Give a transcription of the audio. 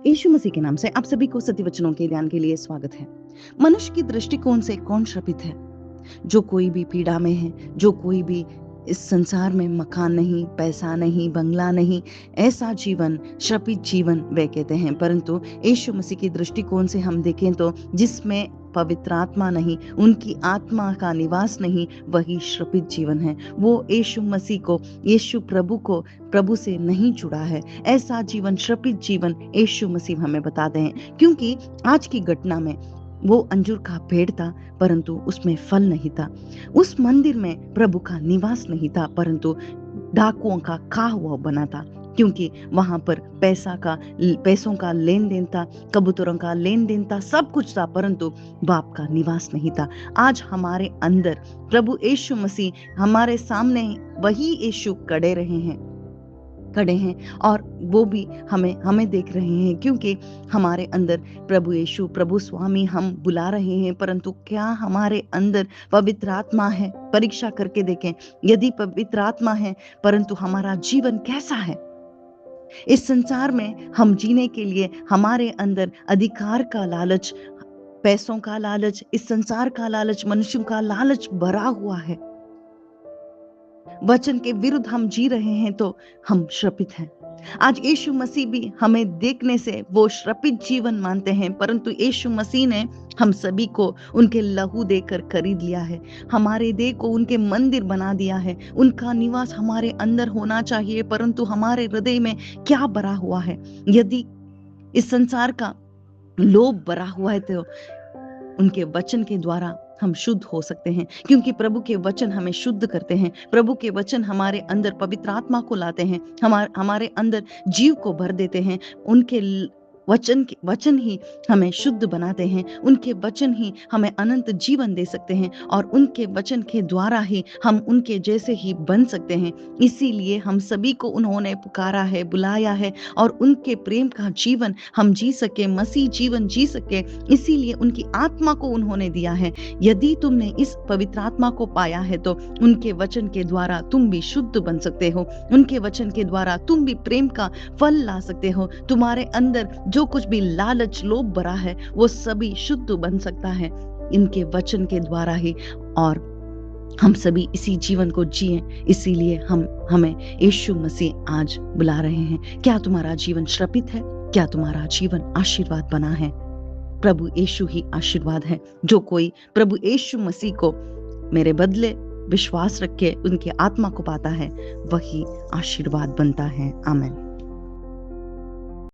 यीशु मसीह के नाम से आप सभी को सत्य वचनों के ध्यान के लिए स्वागत है। मनुष्य की दृष्टिकोण से कौन श्रापित है? जो कोई भी पीड़ा में है, जो कोई भी इस संसार में मकान नहीं, पैसा नहीं, बंगला नहीं, ऐसा जीवन श्रापित जीवन वे कहते हैं। परंतु यीशु मसीह की दृष्टिकोण से हम देखें तो जिसमें पवित्र आत्मा नहीं, उनकी आत्मा का निवास नहीं, वही श्रापित जीवन है। वो यीशु मसीह को, यीशु प्रभु को, प्रभु से नहीं जुड़ा है। ऐसा जीवन, श्रापित जीवन यीशु मसीह हमें बताते हैं। क्योंकि आज की घटना में वो अंजूर का पेड़ था, परंतु उसमें फल नहीं था। उस मंदिर में प्रभु का निवास नहीं था, परंतु डाकुओं का खा हुआ बना था। क्योंकि वहां पर पैसों का लेन देन था, कबूतरों का लेन देन था, सब कुछ था, परंतु बाप का निवास नहीं था। आज हमारे अंदर प्रभु यीशु मसीह हमारे सामने वही यीशु खड़े हैं और वो भी हमें देख रहे हैं। क्योंकि हमारे अंदर प्रभु यीशु, प्रभु स्वामी हम बुला रहे हैं, परंतु क्या हमारे अंदर पवित्र आत्मा है? परीक्षा करके देखें। यदि पवित्र आत्मा है, परंतु हमारा जीवन कैसा है? इस संसार में हम जीने के लिए हमारे अंदर अधिकार का लालच, पैसों का लालच, इस संसार का लालच, मनुष्यों का लालच भरा हुआ है। वचन के विरुद्ध हम जी रहे हैं तो हम श्रापित हैं। आज यीशु मसीह भी हमें देखने से वो श्रापित जीवन मानते हैं, परंतु यीशु मसीह ने हम सभी को उनके लहू देकर खरीद लिया है। हमारे देह को उनके मंदिर बना दिया है। उनका निवास हमारे अंदर होना चाहिए, परंतु हमारे हृदय में क्या भरा हुआ है? यदि इस संसार का लोभ भरा हुआ है तो उनके वचन के द्वारा हम शुद्ध हो सकते हैं। क्योंकि प्रभु के वचन हमें शुद्ध करते हैं। प्रभु के वचन हमारे अंदर पवित्र आत्मा को लाते हैं, हमारे अंदर जीव को भर देते हैं। उनके वचन ही हमें शुद्ध बनाते हैं। उनके वचन ही हमें अनंत जीवन दे सकते हैं और उनके वचन के द्वारा ही हम उनके जैसे ही बन सकते हैं। इसीलिए हम सभी को उन्होंने पुकारा है, बुलाया है, और उनके प्रेम का जीवन हम जी सके, मसीह जीवन जी सके, इसीलिए उनकी आत्मा को उन्होंने दिया है। यदि तुमने इस पवित्र आत्मा को पाया है तो उनके वचन के द्वारा तुम भी शुद्ध बन सकते हो। उनके वचन के द्वारा तुम भी प्रेम का फल ला सकते हो। तुम्हारे अंदर जो कुछ भी लालच, लोभ भरा है, वो सभी शुद्ध बन सकता है इनके वचन के द्वारा ही। और हम सभी इसी जीवन को जिए, इसीलिए हमें यीशु मसीह आज बुला रहे हैं। क्या तुम्हारा जीवन श्रापित है? क्या तुम्हारा जीवन आशीर्वाद बना है? प्रभु यीशु ही आशीर्वाद है। जो कोई प्रभु यीशु मसीह को मेरे बदले विश्वास रख के उनकी आत्मा को पाता है, वही आशीर्वाद बनता है। आमीन।